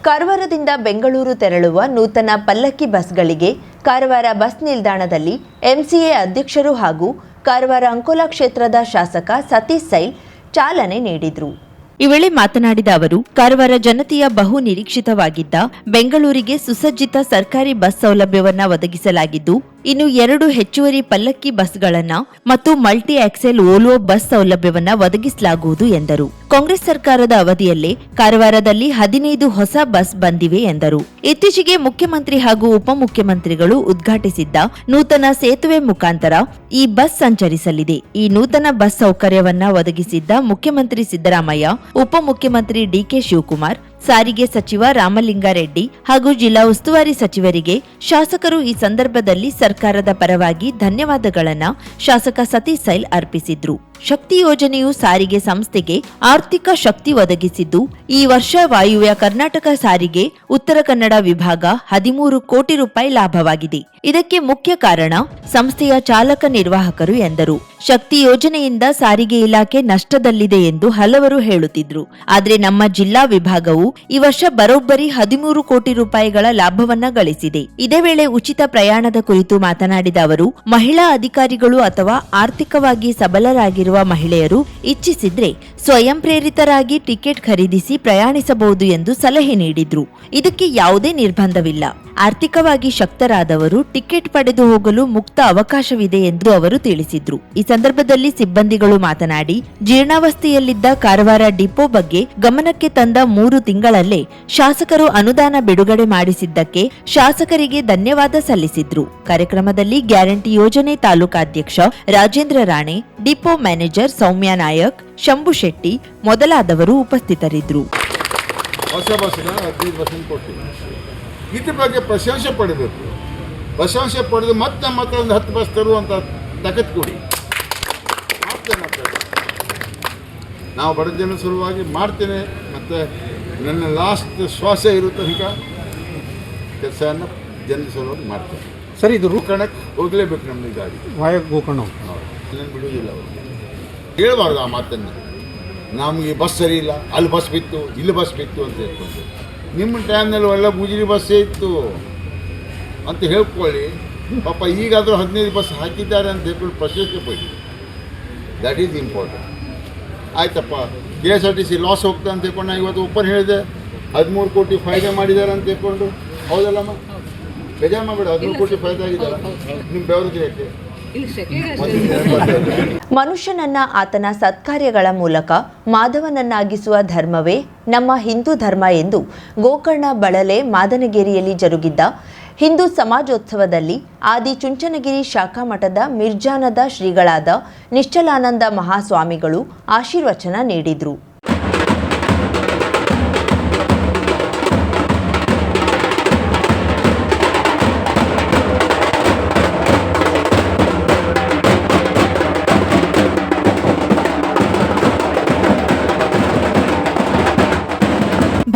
ಕಾರವಾರದಿಂದ ಬೆಂಗಳೂರು ತೆರಳುವ ನೂತನ ಪಲ್ಲಕ್ಕಿ ಬಸ್ಗಳಿಗೆ ಕಾರವಾರ ಬಸ್ ನಿಲ್ದಾಣದಲ್ಲಿ ಎಂಸಿಎ ಅಧ್ಯಕ್ಷರು ಹಾಗೂ ಕಾರವಾರ ಅಂಕೋಲಾ ಕ್ಷೇತ್ರದ ಶಾಸಕ ಸತೀಶ್ ಸೈಲ್ ಚಾಲನೆ ನೀಡಿದರು. ಈ ವೇಳೆ ಮಾತನಾಡಿದ ಅವರು, ಕಾರವಾರ ಜನತೆಯ ಬಹು ನಿರೀಕ್ಷಿತವಾಗಿದ್ದ ಬೆಂಗಳೂರಿಗೆ ಸುಸಜ್ಜಿತ ಸರ್ಕಾರಿ ಬಸ್ ಸೌಲಭ್ಯವನ್ನ ಒದಗಿಸಲಾಗಿದ್ದು, ಇನ್ನು 2 ಹೆಚ್ಚುವರಿ ಪಲ್ಲಕ್ಕಿ ಬಸ್ಗಳನ್ನ ಮತ್ತು ಮಲ್ಟಿ ಆಕ್ಸೆಲ್ ಓಲ್ವೋ ಬಸ್ ಸೌಲಭ್ಯವನ್ನ ಒದಗಿಸಲಾಗುವುದು ಎಂದರು. ಕಾಂಗ್ರೆಸ್ ಸರ್ಕಾರದ ಅವಧಿಯಲ್ಲೇ ಕಾರವಾರದಲ್ಲಿ 15 ಹೊಸ ಬಸ್ ಬಂದಿವೆ ಎಂದರು. ಇತ್ತೀಚೆಗೆ ಮುಖ್ಯಮಂತ್ರಿ ಹಾಗೂ ಉಪಮುಖ್ಯಮಂತ್ರಿಗಳು ಉದ್ಘಾಟಿಸಿದ್ದ ನೂತನ ಸೇತುವೆ ಮುಖಾಂತರ ಈ ಬಸ್ ಸಂಚರಿಸಲಿದೆ. ಈ ನೂತನ ಬಸ್ ಸೌಕರ್ಯವನ್ನ ಒದಗಿಸಿದ್ದ ಮುಖ್ಯಮಂತ್ರಿ ಸಿದ್ದರಾಮಯ್ಯ, ಉಪಮುಖ್ಯಮಂತ್ರಿ ಡಿಕೆ ಶಿವಕುಮಾರ್, ಸಾರಿಗೆ ಸಚಿವ ರಾಮಲಿಂಗಾರೆಡ್ಡಿ ಹಾಗೂ ಜಿಲ್ಲಾ ಉಸ್ತುವಾರಿ ಸಚಿವರಿಗೆ ಶಾಸಕರು ಈ ಸಂದರ್ಭದಲ್ಲಿ ಸರ್ಕಾರದ ಪರವಾಗಿ ಧನ್ಯವಾದಗಳನ್ನು ಶಾಸಕ ಸತೀಶ್ ಸೈಲ್ ಅರ್ಪಿಸಿದ್ರು. ಶಕ್ತಿ ಯೋಜನೆಯು ಸಾರಿಗೆ ಸಂಸ್ಥೆಗೆ ಆರ್ಥಿಕ ಶಕ್ತಿ ಒದಗಿಸಿದ್ದು, ಈ ವರ್ಷ ವಾಯುವ್ಯ ಕರ್ನಾಟಕ ಸಾರಿಗೆ ಉತ್ತರ ಕನ್ನಡ ವಿಭಾಗ 13 ಕೋಟಿ ರೂಪಾಯಿ ಲಾಭವಾಗಿದೆ. ಇದಕ್ಕೆ ಮುಖ್ಯ ಕಾರಣ ಸಂಸ್ಥೆಯ ಚಾಲಕ ನಿರ್ವಾಹಕರು ಎಂದರು. ಶಕ್ತಿ ಯೋಜನೆಯಿಂದ ಸಾರಿಗೆ ಇಲಾಖೆ ನಷ್ಟದಲ್ಲಿದೆ ಎಂದು ಹಲವರು ಹೇಳುತ್ತಿದ್ರು. ಆದರೆ ನಮ್ಮ ಜಿಲ್ಲಾ ವಿಭಾಗವು ಈ ವರ್ಷ ಬರೋಬ್ಬರಿ 13 ಕೋಟಿ ರೂಪಾಯಿಗಳ ಲಾಭವನ್ನ ಗಳಿಸಿದೆ. ಇದೇ ವೇಳೆ ಉಚಿತ ಪ್ರಯಾಣದ ಕುರಿತು ಮಾತನಾಡಿದ ಅವರು, ಮಹಿಳಾ ಅಧಿಕಾರಿಗಳು ಅಥವಾ ಆರ್ಥಿಕವಾಗಿ ಸಬಲರಾಗಿರುವ ಮಹಿಳೆಯರು ಇಚ್ಛಿಸಿದ್ರೆ ಸ್ವಯಂ ಪ್ರೇರಿತರಾಗಿ ಟಿಕೆಟ್ ಖರೀದಿಸಿ ಪ್ರಯಾಣಿಸಬಹುದು ಎಂದು ಸಲಹೆ ನೀಡಿದ್ರು. ಇದಕ್ಕೆ ಯಾವುದೇ ನಿರ್ಬಂಧವಿಲ್ಲ. ಆರ್ಥಿಕವಾಗಿ ಶಕ್ತರಾದವರು ಟಿಕೆಟ್ ಪಡೆದು ಹೋಗಲು ಮುಕ್ತ ಅವಕಾಶವಿದೆ ಎಂದು ಅವರು ತಿಳಿಸಿದ್ರು. ಈ ಸಂದರ್ಭದಲ್ಲಿ ಸಿಬ್ಬಂದಿಗಳು ಮಾತನಾಡಿ, ಜೀರ್ಣಾವಸ್ಥೆಯಲ್ಲಿದ್ದ ಕಾರವಾರ ಡಿಪೋ ಬಗ್ಗೆ ಗಮನಕ್ಕೆ ತಂದ 3 ತಿಂಗಳಲ್ಲೇ ಶಾಸಕರು ಅನುದಾನ ಬಿಡುಗಡೆ ಮಾಡಿಸಿದ್ದಕ್ಕೆ ಶಾಸಕರಿಗೆ ಧನ್ಯವಾದ ಸಲ್ಲಿಸಿದ್ರು. ಕಾರ್ಯಕ್ರಮದಲ್ಲಿ ಗ್ಯಾರಂಟಿ ಯೋಜನೆ ತಾಲೂಕಾಧ್ಯಕ್ಷ ರಾಜೇಂದ್ರ ರಾಣೆ, ಡಿಪೋ ಮ್ಯಾನೇಜರ್ ಸೌಮ್ಯ ನಾಯಕ್, ಶಂಭು ಶೆಟ್ಟಿ ಮೊದಲಾದವರು ಉಪಸ್ಥಿತರಿದ್ದರು. ಇದ್ರ ಬಗ್ಗೆ ಪ್ರಶಂಸೆ ಪಡಬೇಕು. ಪ್ರಶಂಸೆ ಪಡೆದು ಮತ್ತೆ ಒಂದು 10 ಬಸ್ ತರುವಂಥ ತಾಕತ್ತು ಕೊಡಿ. ನಾವು ಬಡ ಜನ ಸಲುವಾಗಿ ಮಾಡ್ತೇನೆ, ಮತ್ತು ನನ್ನ ಲಾಸ್ಟ್ ಶ್ವಾಸ ಇರೋ ತನಕ ಕೆಲಸವನ್ನು ಜನರ ಸಲುವಾಗಿ ಮಾಡ್ತೇನೆ. ಸರ್, ಇದು ಗೋಕರ್ಣಕ್ಕೆ ಹೋಗಲೇಬೇಕು. ನಮ್ಮದು ಗಾಡಿ ಗೋಕರ್ಣ ನಾನು ಬಿಡುವುದಿಲ್ಲ. ಅವರು ಹೇಳ್ಬಾರ್ದು ಆ ಮಾತನ್ನು. ನಮಗೆ ಬಸ್ ಸರಿ ಇಲ್ಲ, ಅಲ್ಲಿ ಬಸ್ ಬಿತ್ತು, ಇಲ್ಲಿ ಬಸ್ ಬಿತ್ತು ಅಂತ ಹೇಳ್ಕೊಂಡು. ನಿಮ್ಮ ಟೈಮ್ನಲ್ಲಿ ಎಲ್ಲ ಗುಜರಿ ಬಸ್ಸೇ ಇತ್ತು ಅಂತ ಹೇಳ್ಕೊಳ್ಳಿ. ಪಾಪ ಈಗಾದರೂ 15 ಬಸ್ ಹಾಕಿದ್ದಾರೆ ಅಂತ ಹೇಳ್ಕೊಂಡು ಪ್ರಶಸ್ತಿ ಪಡಿ. That is important. ಆಯ್ತಪ್ಪ, KSRTC ಲಾಸ್ ಹೋಗ್ತಾ ಅಂತ ಹೇಳ್ಕೊಂಡು ನಾನು ಇವತ್ತು ಓಪನ್ ಹೇಳಿದೆ. 13 ಕೋಟಿ ಫಾಯ್ದೆ ಮಾಡಿದ್ದಾರೆ ಅಂತ ಹೇಳ್ಕೊಂಡು. ಹೌದಲ್ಲಮ್ಮ? ಬೇಜಾರು ಮಾಡಬೇಡ, 13 ಕೋಟಿ ಫಾಯ್ದೆ ಆಗಿದ್ದಾರೆ. ನಿಮ್ಮ ಬೆವರಿಗೆ ಯಾಕೆ? ಮನುಷ್ಯನನ್ನ ಆತನ ಸತ್ಕಾರ್ಯಗಳ ಮೂಲಕ ಮಾಧವನನ್ನಾಗಿಸುವ ಧರ್ಮವೇ ನಮ್ಮ ಹಿಂದೂ ಧರ್ಮ ಎಂದು ಗೋಕರ್ಣ ಬಳಲೆ ಮಾದನಗೇರಿಯಲ್ಲಿ ಜರುಗಿದ್ದ ಹಿಂದೂ ಸಮಾಜೋತ್ಸವದಲ್ಲಿ ಆದಿ ಚುಂಚನಗಿರಿ ಶಾಖಾ ಮಠದ ಮಿರ್ಜಾನದ ಶ್ರೀಗಳಾದ ನಿಶ್ಚಲಾನಂದ ಮಹಾಸ್ವಾಮಿಗಳು ಆಶೀರ್ವಚನ ನೀಡಿದರು.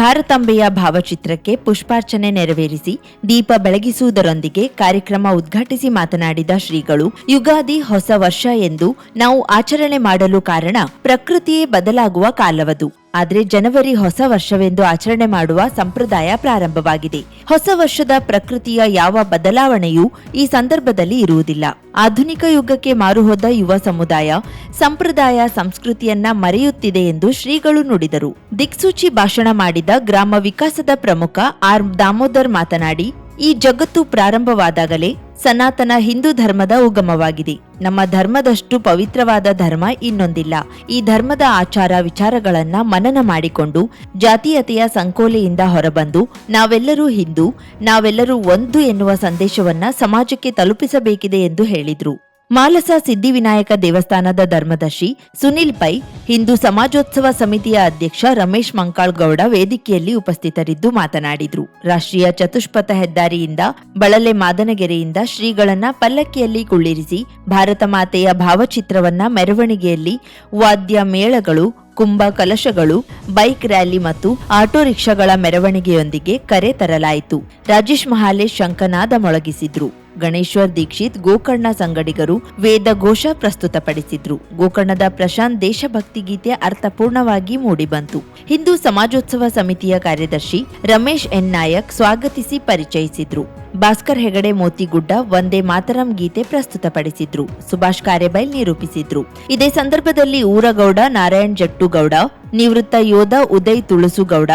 ಭಾರತಾಂಬೆಯ ಭಾವಚಿತ್ರಕ್ಕೆ ಪುಷ್ಪಾರ್ಚನೆ ನೆರವೇರಿಸಿ ದೀಪ ಬೆಳಗಿಸುವುದರೊಂದಿಗೆ ಕಾರ್ಯಕ್ರಮ ಉದ್ಘಾಟಿಸಿ ಮಾತನಾಡಿದ ಶ್ರೀಗಳು, ಯುಗಾದಿ ಹೊಸ ವರ್ಷ ಎಂದು ನಾವು ಆಚರಣೆ ಮಾಡಲು ಕಾರಣ ಪ್ರಕೃತಿಯೇ ಬದಲಾಗುವ ಕಾಲವದು. ಆದರೆ ಜನವರಿ ಹೊಸ ವರ್ಷವೆಂದು ಆಚರಣೆ ಮಾಡುವ ಸಂಪ್ರದಾಯ ಪ್ರಾರಂಭವಾಗಿದೆ. ಹೊಸ ವರ್ಷದ ಪ್ರಕೃತಿಯ ಯಾವ ಬದಲಾವಣೆಯೂ ಈ ಸಂದರ್ಭದಲ್ಲಿ ಇರುವುದಿಲ್ಲ. ಆಧುನಿಕ ಯುಗಕ್ಕೆ ಮಾರುಹೋದ ಯುವ ಸಮುದಾಯ ಸಂಪ್ರದಾಯ ಸಂಸ್ಕೃತಿಯನ್ನ ಮರೆಯುತ್ತಿದೆ ಎಂದು ಶ್ರೀಗಳು ನುಡಿದರು. ದಿಕ್ಸೂಚಿ ಭಾಷಣ ಮಾಡಿದ ಗ್ರಾಮ ವಿಕಾಸದ ಪ್ರಮುಖ ಆರ್ ದಾಮೋದರ್ ಮಾತನಾಡಿ, ಈ ಜಗತ್ತು ಪ್ರಾರಂಭವಾದಾಗಲೇ ಸನಾತನ ಹಿಂದೂ ಧರ್ಮದ ಉಗಮವಾಗಿದೆ. ನಮ್ಮ ಧರ್ಮದಷ್ಟು ಪವಿತ್ರವಾದ ಧರ್ಮ ಇನ್ನೊಂದಿಲ್ಲ. ಈ ಧರ್ಮದ ಆಚಾರ ವಿಚಾರಗಳನ್ನ ಮನನ ಮಾಡಿಕೊಂಡು ಜಾತೀಯತೆಯ ಸಂಕೋಲೆಯಿಂದ ಹೊರಬಂದು ನಾವೆಲ್ಲರೂ ಹಿಂದೂ, ನಾವೆಲ್ಲರೂ ಒಂದು ಎನ್ನುವ ಸಂದೇಶವನ್ನ ಸಮಾಜಕ್ಕೆ ತಲುಪಿಸಬೇಕಿದೆ ಎಂದು ಹೇಳಿದ್ರು. ಮಾಲಸ ಸಿದ್ಧಿವಿನಾಯಕ ದೇವಸ್ಥಾನದ ಧರ್ಮದರ್ಶಿ ಸುನಿಲ್ ಪೈ, ಹಿಂದೂ ಸಮಾಜೋತ್ಸವ ಸಮಿತಿಯ ಅಧ್ಯಕ್ಷ ರಮೇಶ್ ಮಂಕಾಳ್ಗೌಡ ವೇದಿಕೆಯಲ್ಲಿ ಉಪಸ್ಥಿತರಿದ್ದು ಮಾತನಾಡಿದರು. ರಾಷ್ಟ್ರೀಯ ಚತುಷ್ಪಥ ಹೆದ್ದಾರಿಯಿಂದ ಬಳಲೆ ಮಾದನಗೆರೆಯಿಂದ ಶ್ರೀಗಳನ್ನ ಪಲ್ಲಕ್ಕಿಯಲ್ಲಿ ಕುಳ್ಳಿರಿಸಿ ಭಾರತ ಮಾತೆಯ ಭಾವಚಿತ್ರವನ್ನ ಮೆರವಣಿಗೆಯಲ್ಲಿ ವಾದ್ಯ ಮೇಳಗಳು, ಕುಂಭ ಕಲಶಗಳು, ಬೈಕ್ ರ್ಯಾಲಿ ಮತ್ತು ಆಟೋ ರಿಕ್ಷಾಗಳ ಮೆರವಣಿಗೆಯೊಂದಿಗೆ ಕರೆ ತರಲಾಯಿತು. ರಾಜೇಶ್ ಮಹಾಲೇಶ್ ಶಂಖನಾದ ಮೊಳಗಿಸಿದ್ರು. ಗಣೇಶ್ವರ್ ದೀಕ್ಷಿತ್ ಗೋಕರ್ಣ ಸಂಗಡಿಗರು ವೇದ ಘೋಷ ಪ್ರಸ್ತುತಪಡಿಸಿದ್ರು. ಗೋಕರ್ಣದ ಪ್ರಶಾಂತ್ ದೇಶಭಕ್ತಿ ಗೀತೆ ಅರ್ಥಪೂರ್ಣವಾಗಿ ಮೂಡಿಬಂತು. ಹಿಂದೂ ಸಮಾಜೋತ್ಸವ ಸಮಿತಿಯ ಕಾರ್ಯದರ್ಶಿ ರಮೇಶ್ ಎನ್ ನಾಯಕ್ ಸ್ವಾಗತಿಸಿ ಪರಿಚಯಿಸಿದ್ರು. ಭಾಸ್ಕರ್ ಹೆಗಡೆ ಮೋತಿಗುಡ್ಡ ವಂದೇ ಮಾತರಂ ಗೀತೆ ಪ್ರಸ್ತುತಪಡಿಸಿದ್ರು. ಸುಭಾಷ್ ಕಾರೆಬೈಲ್ ನಿರೂಪಿಸಿದ್ರು. ಇದೇ ಸಂದರ್ಭದಲ್ಲಿ ಊರಗೌಡ ನಾರಾಯಣ್ ಜಟ್ಟುಗೌಡ, ನಿವೃತ್ತ ಯೋಧ ಉದಯ್ ತುಳಸುಗೌಡ,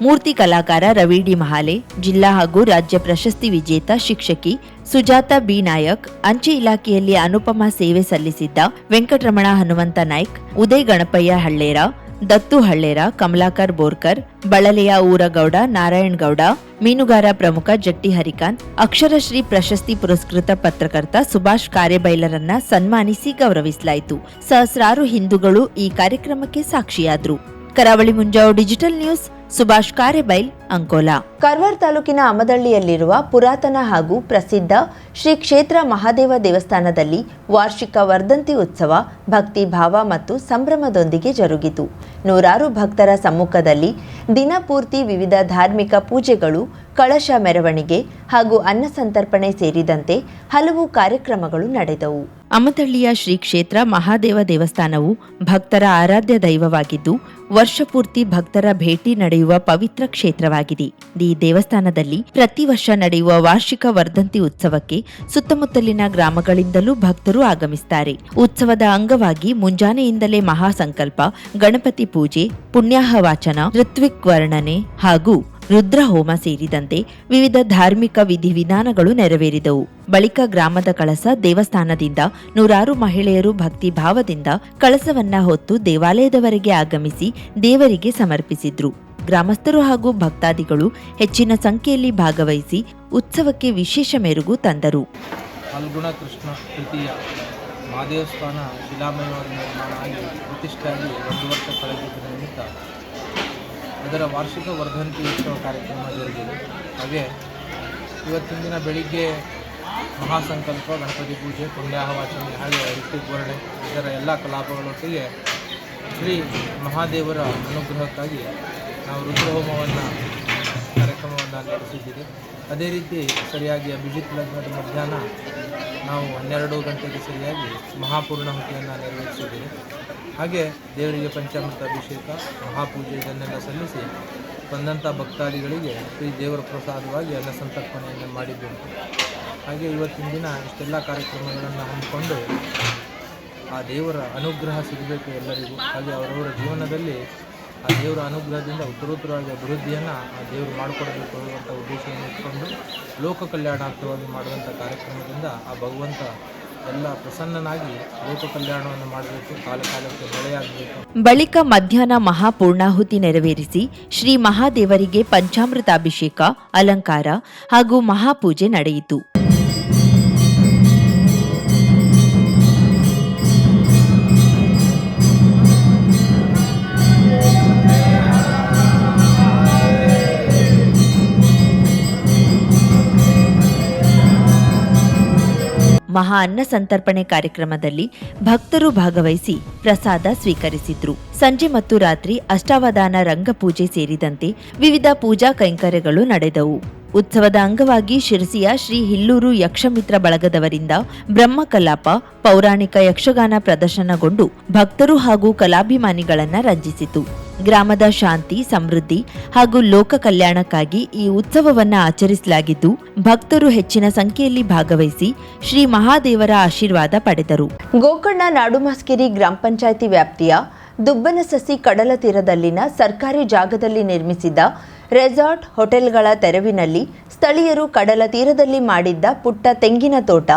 ಮೂರ್ತಿ ಕಲಾಕಾರ ರವಿ ಡಿ ಮಹಾಲೆ, ಜಿಲ್ಲಾ ಹಾಗೂ ರಾಜ್ಯ ಪ್ರಶಸ್ತಿ ವಿಜೇತ ಶಿಕ್ಷಕಿ ಸುಜಾತ ಬಿ ನಾಯಕ್, ಅಂಚೆ ಇಲಾಖೆಯಲ್ಲಿ ಅನುಪಮ ಸೇವೆ ಸಲ್ಲಿಸಿದ್ದ ವೆಂಕಟರಮಣ ಹನುಮಂತ ನಾಯ್ಕ್, ಉದಯ್ ಗಣಪಯ್ಯ ಹಳ್ಳೇರ, ದತ್ತು ಹಳ್ಳೇರ, ಕಮಲಾಕರ್ ಬೋರ್ಕರ್, ಬಳಲೆಯ ಊರಗೌಡ ನಾರಾಯಣ್ ಗೌಡ, ಮೀನುಗಾರ ಪ್ರಮುಖ ಜಟ್ಟಿ ಹರಿಕಾಂತ್, ಅಕ್ಷರಶ್ರೀ ಪ್ರಶಸ್ತಿ ಪುರಸ್ಕೃತ ಪತ್ರಕರ್ತ ಸುಭಾಷ್ ಕಾರೆಬೈಲರನ್ನ ಸನ್ಮಾನಿಸಿ ಗೌರವಿಸಲಾಯಿತು. ಸಹಸ್ರಾರು ಹಿಂದೂಗಳು ಈ ಕಾರ್ಯಕ್ರಮಕ್ಕೆ ಸಾಕ್ಷಿಯಾದ್ರು. ಕರಾವಳಿ ಮುಂಜಾವು ಡಿಜಿಟಲ್ ನ್ಯೂಸ್, ಸುಭಾಷ್ ಕಾರೆಬೈಲ್, ಅಂಕೋಲಾ. ಕಾರವಾರ ತಾಲೂಕಿನ ಅಮದಳ್ಳಿಯಲ್ಲಿರುವ ಪುರಾತನ ಹಾಗೂ ಪ್ರಸಿದ್ಧ ಶ್ರೀ ಕ್ಷೇತ್ರ ಮಹಾದೇವ ದೇವಸ್ಥಾನದಲ್ಲಿ ವಾರ್ಷಿಕ ವರ್ಧಂತಿ ಉತ್ಸವ ಭಕ್ತಿ ಭಾವ ಮತ್ತು ಸಂಭ್ರಮದೊಂದಿಗೆ ಜರುಗಿತು. ನೂರಾರು ಭಕ್ತರ ಸಮ್ಮುಖದಲ್ಲಿ ದಿನಪೂರ್ತಿ ವಿವಿಧ ಧಾರ್ಮಿಕ ಪೂಜೆಗಳು, ಕಳಶ ಮೆರವಣಿಗೆ ಹಾಗೂ ಅನ್ನಸಂತರ್ಪಣೆ ಸೇರಿದಂತೆ ಹಲವು ಕಾರ್ಯಕ್ರಮಗಳು ನಡೆದವು. ಅಮದಳ್ಳಿಯ ಶ್ರೀ ಕ್ಷೇತ್ರ ಮಹಾದೇವ ದೇವಸ್ಥಾನವು ಭಕ್ತರ ಆರಾಧ್ಯ ದೈವವಾಗಿದ್ದು, ವರ್ಷಪೂರ್ತಿ ಭಕ್ತರ ಭೇಟಿ ನಡೆಯುವ ಪವಿತ್ರ ಕ್ಷೇತ್ರವಾಗಿದೆ. ಈ ದೇವಸ್ಥಾನದಲ್ಲಿ ಪ್ರತಿ ವರ್ಷ ನಡೆಯುವ ವಾರ್ಷಿಕ ವರ್ಧಂತಿ ಉತ್ಸವಕ್ಕೆ ಸುತ್ತಮುತ್ತಲಿನ ಗ್ರಾಮಗಳಿಂದಲೂ ಭಕ್ತರು ಆಗಮಿಸುತ್ತಾರೆ. ಉತ್ಸವದ ಅಂಗವಾಗಿ ಮುಂಜಾನೆಯಿಂದಲೇ ಮಹಾಸಂಕಲ್ಪ, ಗಣಪತಿ ಪೂಜೆ, ಪುಣ್ಯಾಹ ವಾಚನ, ಋತ್ವಿಕ್ ವರ್ಣನೆ ಹಾಗೂ ರುದ್ರಹೋಮ ಸೇರಿದಂತೆ ವಿವಿಧ ಧಾರ್ಮಿಕ ವಿಧಿವಿಧಾನಗಳು ನೆರವೇರಿದವು. ಬಳಿಕ ಗ್ರಾಮದ ಕಳಸ ದೇವಸ್ಥಾನದಿಂದ ನೂರಾರು ಮಹಿಳೆಯರು ಭಕ್ತಿ ಭಾವದಿಂದ ಕಳಸವನ್ನ ಹೊತ್ತು ದೇವಾಲಯದವರೆಗೆ ಆಗಮಿಸಿ ದೇವರಿಗೆ ಸಮರ್ಪಿಸಿದ್ರು. ಗ್ರಾಮಸ್ಥರು ಹಾಗೂ ಭಕ್ತಾದಿಗಳು ಹೆಚ್ಚಿನ ಸಂಖ್ಯೆಯಲ್ಲಿ ಭಾಗವಹಿಸಿ ಉತ್ಸವಕ್ಕೆ ವಿಶೇಷ ಮೆರುಗು ತಂದರು. ಫಲ್ಗುಣ ಕೃಷ್ಣ ತೃತೀಯ ಮಹಾದೇವಸ್ಥಾನ ಶಿಲಾಮಯವಾಗಿ ನಿರ್ಮಾಣ ಆಗಿ ಪ್ರತಿಷ್ಠೆಯಾಗಿ 1 ವರ್ಷ ಕಳೆದಿದ್ದ ನಿಮಿತ್ತ ಅದರ ವಾರ್ಷಿಕ ವರ್ಧಂತಿ ಉತ್ಸವ ಕಾರ್ಯಕ್ರಮ ಜರುಗಿದೆ. ಹಾಗೆ ಇವತ್ತಿನ ದಿನ ಬೆಳಿಗ್ಗೆ ಮಹಾಸಂಕಲ್ಪ, ಗಣಪತಿ ಪೂಜೆ, ಪುಣ್ಯಾಹ ವಾಚನ ಹಾಗೆ ಋತ್ವಿಕ್ ವರ್ಣನೆ ಇದರ ಎಲ್ಲ ಕಲಾಪಗಳೊಟ್ಟಿಗೆ ಶ್ರೀ ಮಹಾದೇವರ ಅನುಗ್ರಹಕ್ಕಾಗಿ ನಾವು ರುದ್ರಹೋಮವನ್ನು ಕಾರ್ಯಕ್ರಮವನ್ನು ನಡೆಸಿದ್ದೀವಿ. ಅದೇ ರೀತಿ ಸರಿಯಾಗಿ ಅಭಿಜಿತ್ ಲಗ್ನದ ಮಧ್ಯಾಹ್ನ ನಾವು 12 ಗಂಟೆಗೆ ಸರಿಯಾಗಿ ಮಹಾಪೂರ್ಣಾಹುತಿಯನ್ನು ನೆರವೇರಿಸಿದ್ದೀವಿ. ಹಾಗೆ ದೇವರಿಗೆ ಪಂಚಾಮೃತ ಅಭಿಷೇಕ, ಮಹಾಪೂಜೆ ಇದನ್ನೆಲ್ಲ ಸಲ್ಲಿಸಿ ಬಂದಂಥ ಭಕ್ತಾದಿಗಳಿಗೆ ಶ್ರೀ ದೇವರ ಪ್ರಸಾದವಾಗಿ ಅನ್ನಸಂತರ್ಪಣೆಯನ್ನು ಮಾಡಿದ್ದೇವೆ. ಹಾಗೆ ಇವತ್ತಿನ ದಿನ ಇಷ್ಟೆಲ್ಲ ಕಾರ್ಯಕ್ರಮಗಳನ್ನು ಹಮ್ಮಿಕೊಂಡು ಆ ದೇವರ ಅನುಗ್ರಹ ಸಿಗಬೇಕು ಎಲ್ಲರಿಗೂ. ಹಾಗೆ ಅವರವರ ಜೀವನದಲ್ಲಿ ಆ ದೇವರ ಅನುಗ್ರಹದಿಂದ ಉತ್ತರೋತ್ತರವಾಗಿ ಅಭಿವೃದ್ಧಿಯನ್ನು ಆ ದೇವರು ಮಾಡಿಕೊಡಬೇಕು ಅನ್ನುವಂಥ ಉದ್ದೇಶವನ್ನು ಇಟ್ಕೊಂಡು ಲೋಕ ಕಲ್ಯಾಣಾರ್ಥವಾಗಿ ಮಾಡುವಂಥ ಕಾರ್ಯಕ್ರಮದಿಂದ ಆ ಭಗವಂತ ಎಲ್ಲ ಪ್ರಸನ್ನನಾಗಿ ಲೋಕ ಕಲ್ಯಾಣವನ್ನು ಮಾಡಬೇಕು, ಕಾಲಕಾಲಕ್ಕೆ ಮಳೆಯಾಗಬೇಕು. ಬಳಿಕ ಮಧ್ಯಾಹ್ನ ಮಹಾಪೂರ್ಣಾಹುತಿ ನೆರವೇರಿಸಿ ಶ್ರೀ ಮಹಾದೇವರಿಗೆ ಪಂಚಾಮೃತಾಭಿಷೇಕ, ಅಲಂಕಾರ ಹಾಗೂ ಮಹಾಪೂಜೆ ನಡೆಯಿತು. ಮಹಾ ಅನ್ನ ಸಂತರ್ಪಣೆ ಕಾರ್ಯಕ್ರಮದಲ್ಲಿ ಭಕ್ತರು ಭಾಗವಹಿಸಿ ಪ್ರಸಾದ ಸ್ವೀಕರಿಸಿದ್ರು. ಸಂಜೆ ಮತ್ತು ರಾತ್ರಿ ಅಷ್ಟಾವಧಾನ ರಂಗಪೂಜೆ ಸೇರಿದಂತೆ ವಿವಿಧ ಪೂಜಾ ಕೈಂಕರ್ಯಗಳು ನಡೆದವು. ಉತ್ಸವದ ಅಂಗವಾಗಿ ಶಿರಸಿಯ ಶ್ರೀ ಹಿಲ್ಲೂರು ಯಕ್ಷಮಿತ್ರ ಬಳಗದವರಿಂದ ಬ್ರಹ್ಮಕಲಾಪ, ಪೌರಾಣಿಕ ಯಕ್ಷಗಾನ ಪ್ರದರ್ಶನಗೊಂಡು ಭಕ್ತರು ಹಾಗೂ ಕಲಾಭಿಮಾನಿಗಳನ್ನ ರಂಜಿಸಿತು. ಗ್ರಾಮದ ಶಾಂತಿ, ಸಮೃದ್ಧಿ ಹಾಗೂ ಲೋಕ ಕಲ್ಯಾಣಕ್ಕಾಗಿ ಈ ಉತ್ಸವವನ್ನು ಆಚರಿಸಲಾಗಿದ್ದು, ಭಕ್ತರು ಹೆಚ್ಚಿನ ಸಂಖ್ಯೆಯಲ್ಲಿ ಭಾಗವಹಿಸಿ ಶ್ರೀ ಮಹಾದೇವರ ಆಶೀರ್ವಾದ ಪಡೆದರು. ಗೋಕರ್ಣ ನಾಡುಮಸ್ಕಿರಿ ಗ್ರಾಮ ಪಂಚಾಯಿತಿ ವ್ಯಾಪ್ತಿಯ ದುಬ್ಬನಸಸಿ ಕಡಲ ತೀರದಲ್ಲಿನ ಸರ್ಕಾರಿ ಜಾಗದಲ್ಲಿ ನಿರ್ಮಿಸಿದ್ದ ರೆಸಾರ್ಟ್ ಹೋಟೆಲ್ಗಳ ತೆರವಿನಲ್ಲಿ ಸ್ಥಳೀಯರು ಕಡಲ ತೀರದಲ್ಲಿ ಮಾಡಿದ್ದ ಪುಟ್ಟ ತೆಂಗಿನ ತೋಟ,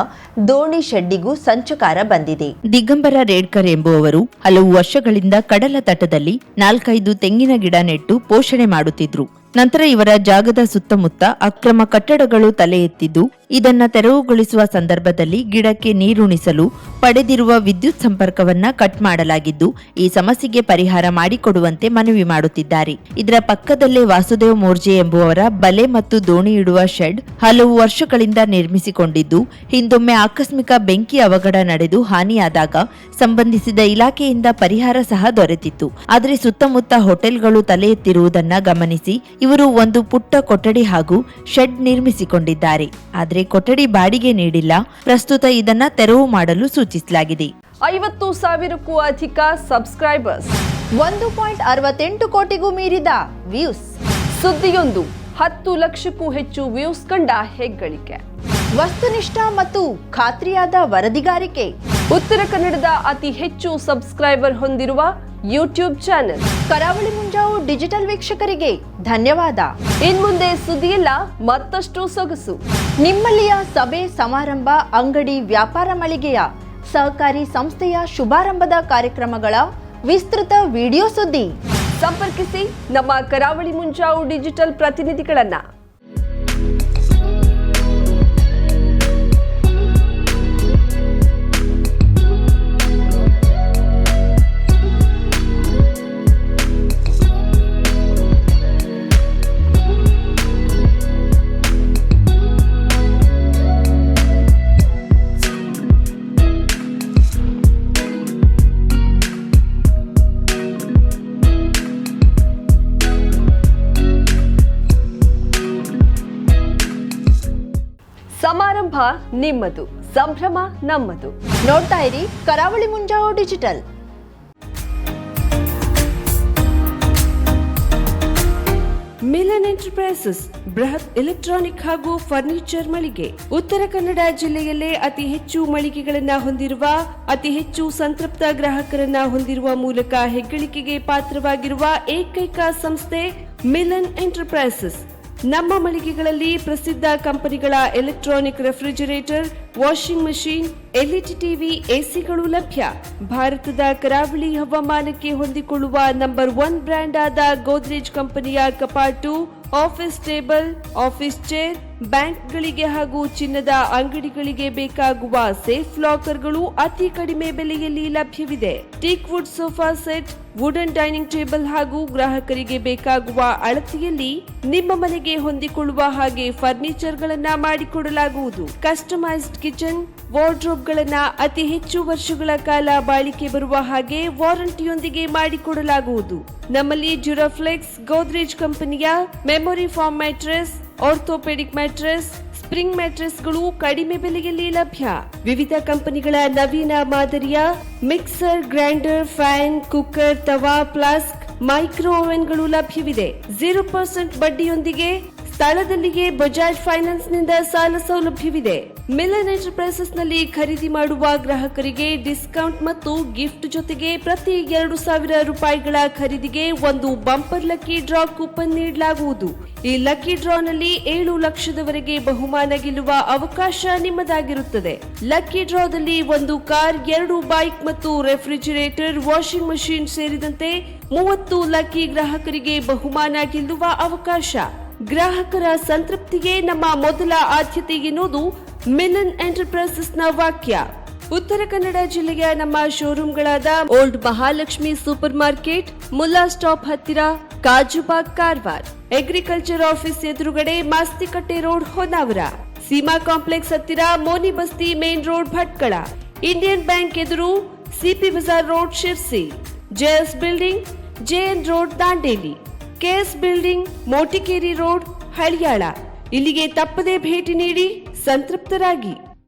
ದೋಣಿ ಶೆಡ್ಡಿಗೂ ಸಂಚಕಾರ ಬಂದಿದೆ. ದಿಗಂಬರ ರೇಡ್ಕರ್ ಎಂಬುವವರು ಹಲವು ವರ್ಷಗಳಿಂದ ಕಡಲ ತಟದಲ್ಲಿ 4-5 ತೆಂಗಿನ ಗಿಡ ನೆಟ್ಟು ಪೋಷಣೆ ಮಾಡುತ್ತಿದ್ರು. ನಂತರ ಇವರ ಜಾಗದ ಸುತ್ತಮುತ್ತ ಅಕ್ರಮ ಕಟ್ಟಡಗಳು ತಲೆ ಎತ್ತಿದ್ದು, ಇದನ್ನ ತೆರವುಗೊಳಿಸುವ ಸಂದರ್ಭದಲ್ಲಿ ಗಿಡಕ್ಕೆ ನೀರುಣಿಸಲು ಪಡೆದಿರುವ ವಿದ್ಯುತ್ ಸಂಪರ್ಕವನ್ನ ಕಟ್ ಮಾಡಲಾಗಿದ್ದು, ಈ ಸಮಸ್ಯೆಗೆ ಪರಿಹಾರ ಮಾಡಿಕೊಡುವಂತೆ ಮನವಿ ಮಾಡುತ್ತಿದ್ದಾರೆ. ಇದರ ಪಕ್ಕದಲ್ಲೇ ವಾಸುದೇವ್ ಮೋರ್ಜೆ ಎಂಬುವವರ ಬಲೆ ಮತ್ತು ದೋಣಿ ಇಡುವ ಶೆಡ್ ಹಲವು ವರ್ಷಗಳಿಂದ ನಿರ್ಮಿಸಿಕೊಂಡಿದ್ದು, ಹಿಂದೊಮ್ಮೆ ಆಕಸ್ಮಿಕ ಬೆಂಕಿ ಅವಘಡ ನಡೆದು ಹಾನಿಯಾದಾಗ ಸಂಬಂಧಿಸಿದ ಇಲಾಖೆಯಿಂದ ಪರಿಹಾರ ಸಹ ದೊರೆತಿತ್ತು. ಆದರೆ ಸುತ್ತಮುತ್ತ ಹೋಟೆಲ್ಗಳು ತಲೆ ಎತ್ತಿರುವುದನ್ನ ಗಮನಿಸಿ ಇವರು ಒಂದು ಪುಟ್ಟ ಕೊಠಡಿ ಹಾಗೂ ಶೆಡ್ ನಿರ್ಮಿಸಿಕೊಂಡಿದ್ದಾರೆ. ಆದರೆ ಆಸ್ಪತ್ರೆ ಕೊಠಡಿ ಬಾಡಿಗೆ ನೀಡಿಲ್ಲ. ಪ್ರಸ್ತುತ ಇದನ್ನ ತೆರವು ಮಾಡಲು ಸೂಚಿಸಲಾಗಿದೆ. 50,000ಕ್ಕೂ ಅಧಿಕ ಸಬ್ಸ್ಕ್ರೈಬರ್ಸ್, 1.68 ಕೋಟಿಗೂ ಮೀರಿದ ವ್ಯೂಸ್. ಸುದ್ದಿಯೊಂದು 10 ಲಕ್ಷಕ್ಕೂ ಹೆಚ್ಚು ವ್ಯೂಸ್ ಕಂಡ ಹೆಗ್ಗಳಿಕೆ. ವಸ್ತುನಿಷ್ಠ ಮತ್ತು ಖಾತ್ರಿಯಾದ ವರದಿಗಾರಿಕೆ. ಉತ್ತರ ಕನ್ನಡದ ಅತಿ ಹೆಚ್ಚು ಸಬ್ಸ್ಕ್ರೈಬರ್ ಹೊಂದಿರುವ ಯೂಟ್ಯೂಬ್ ಚಾನೆಲ್. ಕರಾವಳಿ ಮುಂಜಾವು ಡಿಜಿಟಲ್ ವೀಕ್ಷಕರಿಗೆ ಧನ್ಯವಾದ. ಇನ್ಮುಂದೆ ಸುದ್ದಿಯಲ್ಲ ಮತ್ತಷ್ಟು ಸೊಗಸು. ನಿಮ್ಮಲ್ಲಿಯ ಸಭೆ ಸಮಾರಂಭ, ಅಂಗಡಿ, ವ್ಯಾಪಾರ ಮಳಿಗೆಯ, ಸಹಕಾರಿ ಸಂಸ್ಥೆಯ ಶುಭಾರಂಭದ ಕಾರ್ಯಕ್ರಮಗಳ ವಿಸ್ತೃತ ವಿಡಿಯೋ ಸುದ್ದಿ. ಸಂಪರ್ಕಿಸಿ ನಮ್ಮ ಕರಾವಳಿ ಮುಂಜಾವು ಡಿಜಿಟಲ್ ಪ್ರತಿನಿಧಿಗಳನ್ನ. ಸಮಾರಂಭ ನಿಮ್ಮದು, ಸಂಭ್ರಮ ನಮ್ಮದು. ನೋಡ್ತಾ ಇರಿ ಕರಾವಳಿ ಮುಂಜಾವು ಡಿಜಿಟಲ್. ಮಿಲನ್ ಎಂಟರ್ಪ್ರೈಸಸ್ ಬೃಹತ್ ಎಲೆಕ್ಟ್ರಾನಿಕ್ ಹಾಗೂ ಫರ್ನಿಚರ್ ಮಳಿಗೆ. ಉತ್ತರ ಕನ್ನಡ ಜಿಲ್ಲೆಯಲ್ಲೇ ಅತಿ ಹೆಚ್ಚು ಮಳಿಗೆಗಳನ್ನ ಹೊಂದಿರುವ, ಅತಿ ಹೆಚ್ಚು ಸಂತೃಪ್ತ ಗ್ರಾಹಕರನ್ನ ಹೊಂದಿರುವ ಮೂಲಕ ಹೆಗ್ಗಳಿಕೆಗೆ ಪಾತ್ರವಾಗಿರುವ ಏಕೈಕ ಸಂಸ್ಥೆ ಮಿಲನ್ ಎಂಟರ್ಪ್ರೈಸಸ್. ನಮ್ಮ ಮಳಿಗೆಗಳಲ್ಲಿ ಪ್ರಸಿದ್ಧ ಕಂಪನಿಗಳ electronic refrigerator, washing machine, LED TV, ಎಸಿಗಳು ಲಭ್ಯ. ಭಾರತದ ಕರಾವಳಿ ಹವಾಮಾನಕ್ಕೆ ಹೊಂದಿಕೊಳ್ಳುವ ನಂಬರ್ 1 ಬ್ರ್ಯಾಂಡ್ ಆದ ಗೋದ್ರೇಜ್ ಕಂಪನಿಯ ಕಪಾಟು, ಆಫೀಸ್ ಟೇಬಲ್, ಆಫೀಸ್ ಚೇರ್, ಬ್ಯಾಂಕ್ಗಳಿಗೆ ಹಾಗೂ ಚಿನ್ನದ ಅಂಗಡಿಗಳಿಗೆ ಬೇಕಾಗುವ ಸೇಫ್ ಲಾಕರ್ಗಳು ಅತಿ ಕಡಿಮೆ ಬೆಲೆಯಲ್ಲಿ ಲಭ್ಯವಿದೆ. Teak wood sofa set, wooden dining table ಹಾಗೂ ಗ್ರಾಹಕರಿಗೆ ಬೇಕಾಗುವ ಅಳತೆಯಲ್ಲಿ ನಿಮ್ಮ ಮನೆಗೆ ಹೊಂದಿಕೊಳ್ಳುವ ಹಾಗೆ ಫರ್ನಿಚರ್ ಗಳನ್ನ ಮಾಡಿಕೊಡಲಾಗುವುದು. ಕಸ್ಟಮೈಸ್ಡ್ ಕಿಚನ್, ವಾರ್ಡ್ರೋಬ್ ಗಳನ್ನ ಅತಿ ಹೆಚ್ಚು ವರ್ಷಗಳ ಕಾಲ ಬಾಳಿಕೆ ಬರುವ ಹಾಗೆ ವಾರಂಟಿಯೊಂದಿಗೆ ಮಾಡಿಕೊಡಲಾಗುವುದು. ನಮ್ಮಲ್ಲಿ ಡ್ಯೂರಾಫ್ಲೆಕ್ಸ್, ಗೋದ್ರೇಜ್ ಕಂಪನಿಯ memory foam mattress, orthopedic mattress, spring ಮ್ಯಾಟ್ರೆಸ್ಗಳು ಕಡಿಮೆ ಬೆಲೆಯಲ್ಲಿ ಲಭ್ಯ. ವಿವಿಧ ಕಂಪನಿಗಳ ನವೀನ ಮಾದರಿಯ ಮಿಕ್ಸರ್, ಗ್ರೈಂಡರ್, ಫ್ಯಾನ್, ಕುಕ್ಕರ್, ತವಾ, ಫ್ಲಾಸ್ಕ್, ಮೈಕ್ರೋ ಓವೆನ್ಗಳು ಲಭ್ಯವಿದೆ. 0% ಬಡ್ಡಿಯೊಂದಿಗೆ ಸ್ಥಳದಲ್ಲಿಯೇ ಬಜಾಜ್ ಫೈನಾನ್ಸ್ ನಿಂದ ಸಾಲ ಸೌಲಭ್ಯವಿದೆ. ಮಿಲನ್ ಎಂಟರ್ಪ್ರೈಸಸ್ ನಲ್ಲಿ ಖರೀದಿ ಮಾಡುವ ಗ್ರಾಹಕರಿಗೆ ಡಿಸ್ಕೌಂಟ್ ಮತ್ತು ಗಿಫ್ಟ್ ಜೊತೆಗೆ ಪ್ರತಿ 2,000 ರೂಪಾಯಿಗಳ ಖರೀದಿಗೆ ಒಂದು ಬಂಪರ್ ಲಕ್ಕಿ ಡ್ರಾ ಕೂಪನ್ ನೀಡಲಾಗುವುದು. ಈ ಲಕ್ಕಿ ಡ್ರಾ ನಲ್ಲಿ 7 ಲಕ್ಷದವರೆಗೆ ಬಹುಮಾನ ಗೆಲ್ಲುವ ಅವಕಾಶ ನಿಮ್ಮದಾಗಿರುತ್ತದೆ. ಲಕ್ಕಿ ಡ್ರಾದಲ್ಲಿ 1 ಕಾರ್, 2 ಬೈಕ್ ಮತ್ತು ರೆಫ್ರಿಜರೇಟರ್, ವಾಷಿಂಗ್ ಮಷೀನ್ ಸೇರಿದಂತೆ 30 ಲಕ್ಕಿ ಗ್ರಾಹಕರಿಗೆ ಬಹುಮಾನ ಗೆಲ್ಲುವ ಅವಕಾಶ. ಗ್ರಾಹಕರ ಸಂತೃಪ್ತಿಗೆ ನಮ್ಮ ಮೊದಲ ಆದ್ಯತೆ ಎನ್ನುವುದು ಮಿಲನ್ ಎಂಟರ್ಪ್ರೈಸಸ್ ನ ವಾಕ್ಯ. ಉತ್ತರ ಕನ್ನಡ ಜಿಲ್ಲೆಯ ನಮ್ಮ ಶೋರೂಮ್ಗಳಾದ old Mahalakshmi super market, Mulla stop ಹತ್ತಿರ, ಕಾಜುಬಾಗ್, ಕಾರವಾರ, ಅಗ್ರಿಕಲ್ಚರ್ ಆಫೀಸ್ ಎದುರುಗಡೆ, ಮಾಸ್ತಿಕಟ್ಟೆ ರೋಡ್, ಹೊನ್ನಾವರ, ಸೀಮಾ ಕಾಂಪ್ಲೆಕ್ಸ್ ಹತ್ತಿರ, Moni Basti main road, Bhatkal, Indian bank ಎದುರು, CP Bazar road, Sirsi, JS building, JN road, Dandeli, KS building, Motikeri road, Haliyal. ಇಲ್ಲಿಗೆ ತಪ್ಪದೇ ಭೇಟಿ ನೀಡಿ ಸಂತೃಪ್ತರಾಗಿ.